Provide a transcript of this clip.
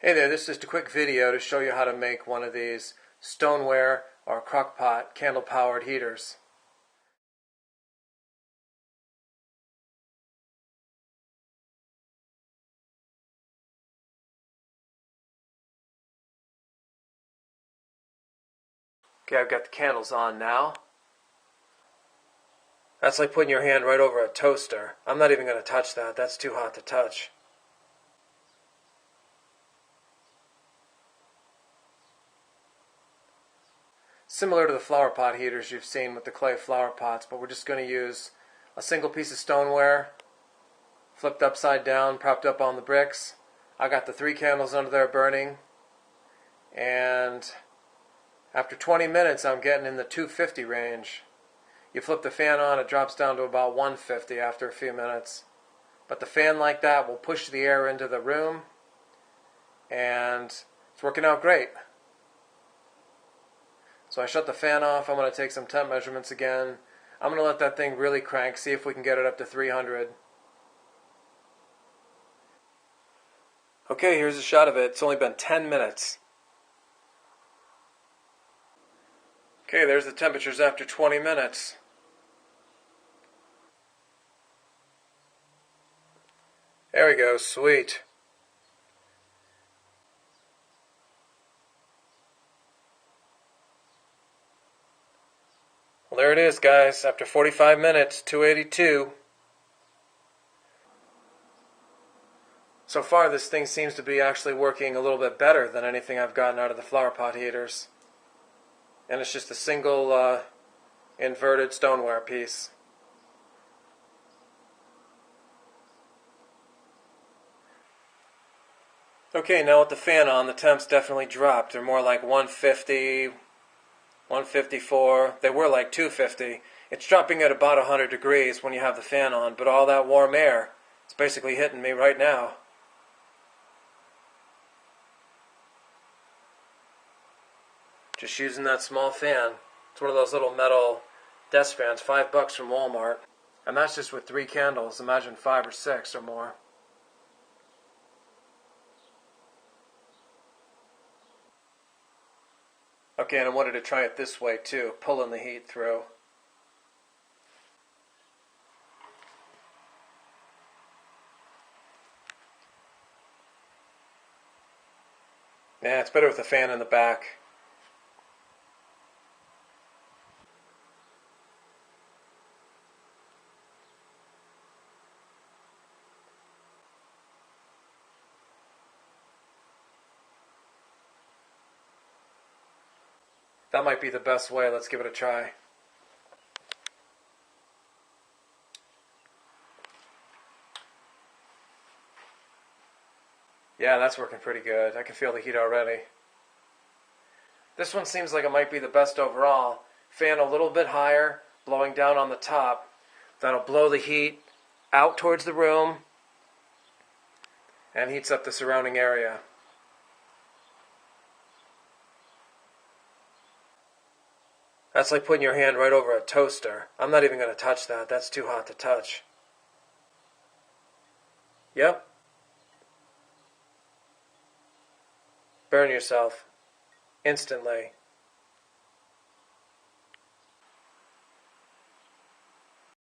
Hey there, this is just a quick video to show you how to make one of these stoneware or crockpot candle powered heaters. Okay, I've got the candles on now. That's like putting your hand right over a toaster. I'm not even going to touch that, that's too hot to touch. Similar to the flower pot heaters you've seen with the clay flower pots, but we're just going to use a single piece of stoneware, flipped upside down, propped up on the bricks. I got the 3 candles under there burning, and after 20 minutes I'm getting in the 250 range. You flip the fan on, it drops down to about 150 after a few minutes. But the fan like that will push the air into the room, and it's working out great. So I shut the fan off. I'm going to take some temp measurements again. I'm going to let that thing really crank, see if we can get it up to 300. Okay, here's a shot of it. It's only been 10 minutes. Okay, there's the temperatures after 20 minutes. There we go, sweet. Well, there it is, guys. After 45 minutes, 282. So far, this thing seems to be actually working a little bit better than anything I've gotten out of the flower pot heaters. And it's just a single inverted stoneware piece. Okay, now with the fan on, the temps definitely dropped. They're more like 150, 154. They were like 250. It's dropping at about 100 degrees when you have the fan on, but all that warm air, it's basically hitting me right now. Just using that small fan. It's one of those little metal desk fans, $5 from Walmart. And that's just with 3 candles. Imagine 5 or 6 or more. Okay, and I wanted to try it this way too, pulling the heat through. Yeah, it's better with a fan in the back. That might be the best way. Let's give it a try. Yeah, that's working pretty good. I can feel the heat already. This one seems like it might be the best overall. Fan a little bit higher, blowing down on the top. That'll blow the heat out towards the room and heats up the surrounding area. That's like putting your hand right over a toaster. I'm not even going to touch that. That's too hot to touch. Yep. Burn yourself. Instantly.